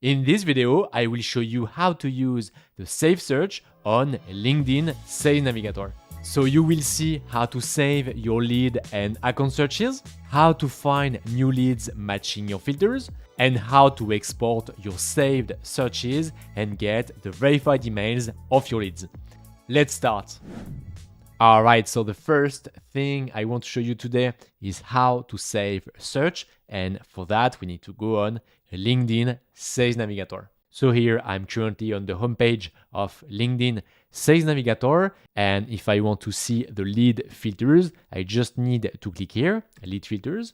In this video, I will show you how to use the Save Search on LinkedIn Sales Navigator. So you will see how to save your lead and account searches, how to find new leads matching your filters, and how to export your saved searches and get the verified emails of your leads. Let's start. Alright, so the first thing I want to show you today is how to save a search, and for that we need to go on LinkedIn Sales Navigator. So here I'm currently on the homepage of LinkedIn Sales Navigator, and if I want to see the lead filters, I just need to click here, lead filters.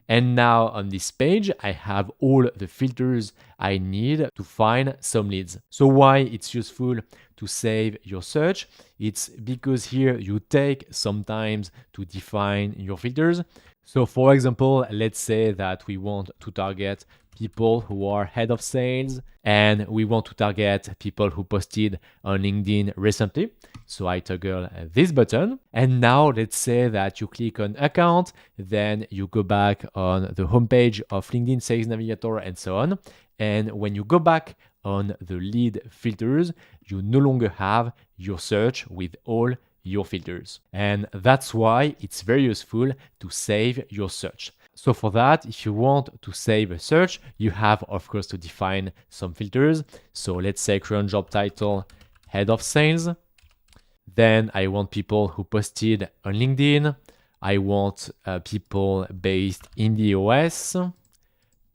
And now on this page, I have all the filters I need to find some leads. So why it's useful to save your search? It's because here you take some time to define your filters. So for example, let's say that we want to target people who are head of sales and we want to target people who posted on LinkedIn recently. So I toggle this button, and now let's say that you click on account, then you go back on the homepage of LinkedIn Sales Navigator and so on. And when you go back on the lead filters, you no longer have your search with all your filters. And that's why it's very useful to save your search. So for that, if you want to save a search, you have, of course, to define some filters. So let's say current job title, head of sales. Then I want people who posted on LinkedIn. I want people based in the US.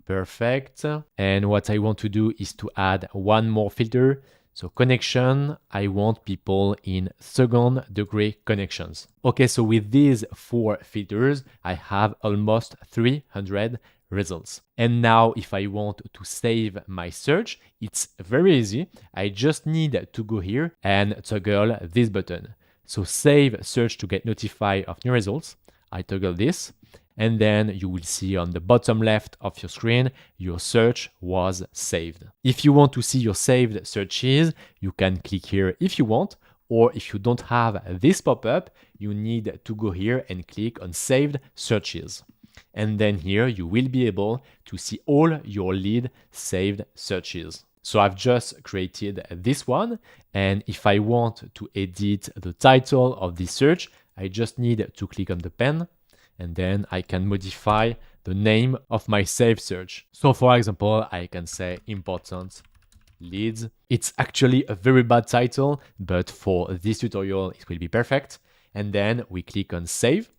Perfect. And what I want to do is to add one more filter. So connection, I want people in second degree connections. Okay, so with these 4 filters, I have almost 300 results. And now if I want to save my search, it's very easy. I just need to go here and toggle this button. So save search to get notified of new results. I toggle this. And then you will see on the bottom left of your screen, your search was saved. If you want to see your saved searches, you can click here if you want, or if you don't have this pop-up, you need to go here and click on saved searches. And then here you will be able to see all your lead saved searches. So I've just created this one. And if I want to edit the title of this search, I just need to click on the pen. And then I can modify the name of my saved search. So for example, I can say important leads. It's actually a very bad title, but for this tutorial, it will be perfect. And then we click on save.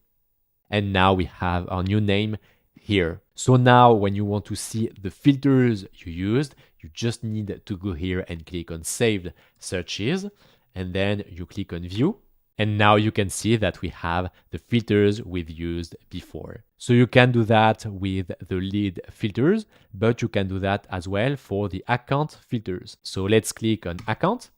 And now we have our new name here. So now when you want to see the filters you used, you just need to go here and click on saved searches. And then you click on view. And now you can see that we have the filters we've used before. So you can do that with the lead filters, but you can do that as well for the account filters. So let's click on account.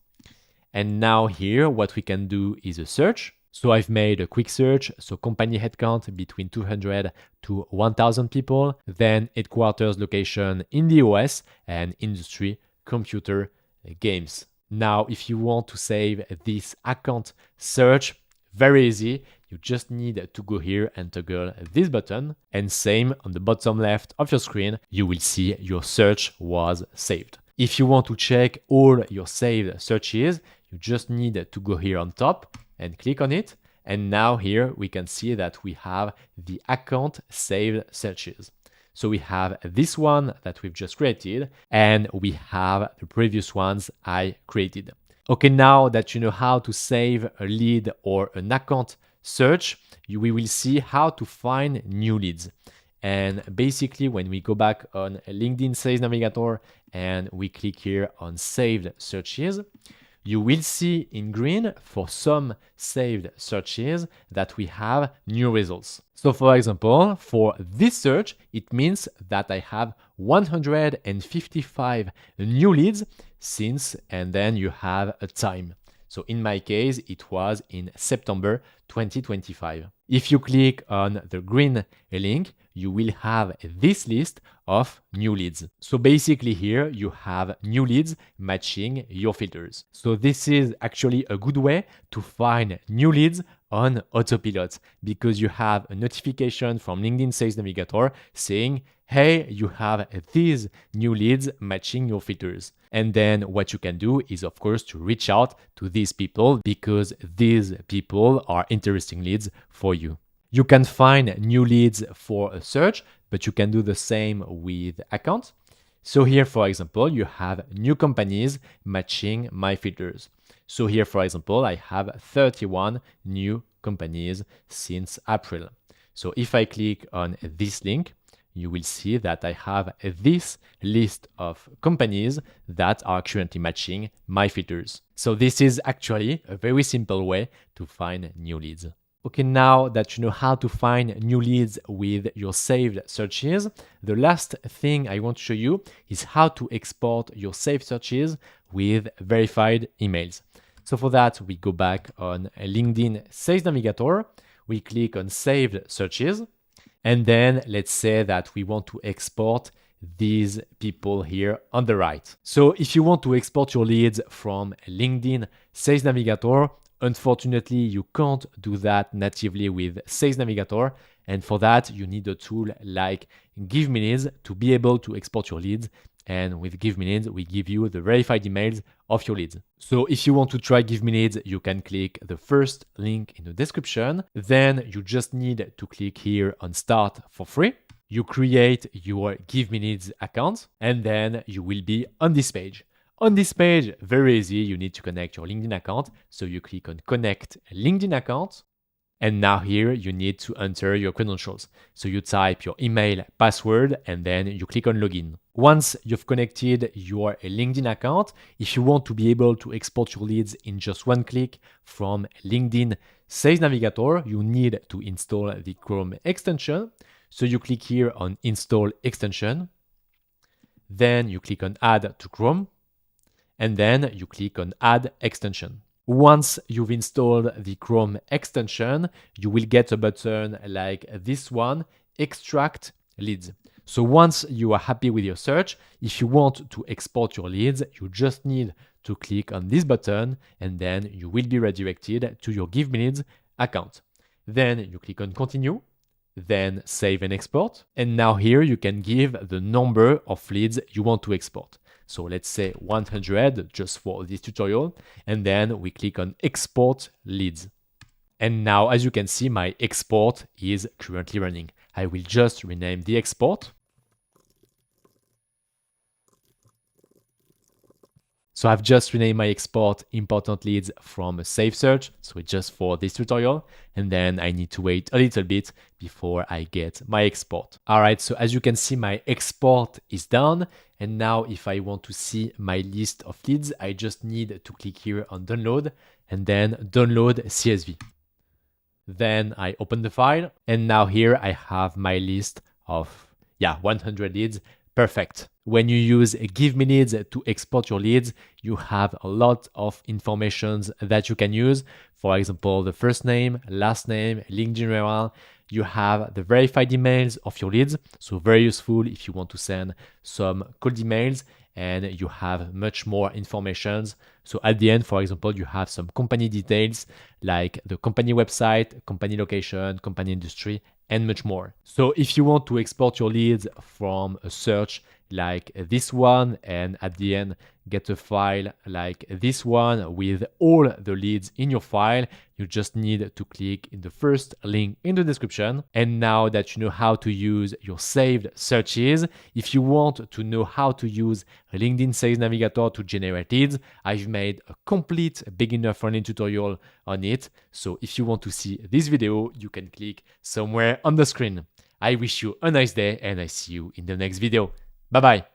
And now here, what we can do is a search. So I've made a quick search. So company headcount between 200 to 1,000 people, then headquarters location in the US, and industry, computer, games. Now, if you want to save this account search, very easy. You just need to go here and toggle this button. And same on the bottom left of your screen, you will see your search was saved. If you want to check all your saved searches, you just need to go here on top and click on it. And now here we can see that we have the account saved searches. So we have this one that we've just created, and we have the previous ones I created. Okay, now that you know how to save a lead or an account search, we will see how to find new leads. And basically, when we go back on LinkedIn Sales Navigator and we click here on saved searches, you will see in green for some saved searches that we have new results. So for example, for this search, it means that I have 155 new leads since, and then you have a time. So in my case, it was in September 2025. If you click on the green link, you will have this list of new leads. So basically here you have new leads matching your filters. So this is actually a good way to find new leads on autopilot because you have a notification from LinkedIn Sales Navigator saying, hey, you have these new leads matching your filters. And then what you can do is, of course, to reach out to these people because these people are interesting leads for you. You can find new leads for a search, but you can do the same with accounts. So here, for example, you have new companies matching my filters. So here, for example, I have 31 new companies since April. So if I click on this link, you will see that I have this list of companies that are currently matching my filters. So this is actually a very simple way to find new leads. Okay, now that you know how to find new leads with your saved searches, the last thing I want to show you is how to export your saved searches with verified emails. So for that, we go back on LinkedIn Sales Navigator, we click on Saved Searches, and then let's say that we want to export these people here on the right. So if you want to export your leads from LinkedIn Sales Navigator, unfortunately, you can't do that natively with Sales Navigator. And for that, you need a tool like GiveMeLeads to be able to export your leads. And with GiveMeLeads, we give you the verified emails of your leads. So if you want to try GiveMeLeads, you can click the first link in the description. Then you just need to click here on Start for free. You create your GiveMeLeads account, and then you will be on this page. On this page, very easy, you need to connect your LinkedIn account. So you click on Connect LinkedIn account. And now here you need to enter your credentials. So you type your email, password, and then you click on Login. Once you've connected your LinkedIn account, if you want to be able to export your leads in just one click from LinkedIn Sales Navigator, you need to install the Chrome extension. So you click here on Install Extension. Then you click on Add to Chrome. And then you click on Add Extension. Once you've installed the Chrome extension, you will get a button like this one, Extract Leads. So once you are happy with your search, if you want to export your leads, you just need to click on this button and then you will be redirected to your GiveMeLeads account. Then you click on Continue, then Save and Export. And now here you can give the number of leads you want to export. So let's say 100 just for this tutorial. And then we click on Export Leads. And now, as you can see, my export is currently running. I will just rename the export. So I've just renamed my export important leads from a safe search. So it's just for this tutorial. And then I need to wait a little bit before I get my export. All right, so as you can see, my export is done. And now if I want to see my list of leads, I just need to click here on download and then download CSV. Then I open the file. And now here I have my list of 100 leads. Perfect. When you use GiveMeLeads to export your leads, you have a lot of information that you can use. For example, the first name, last name, link general. You have the verified emails of your leads. So very useful if you want to send some cold emails, and you have much more information. So at the end, for example, you have some company details like the company website, company location, company industry, and much more. So if you want to export your leads from a search like this one, and at the end get a file like this one with all the leads in your file, you just need to click in the first link in the description. And now that you know how to use your saved searches, if you want to know how to use LinkedIn Sales Navigator to generate leads, I've made a complete beginner-friendly tutorial on it. So if you want to see this video, you can click somewhere on the screen. I wish you a nice day and I see you in the next video. Bye-bye.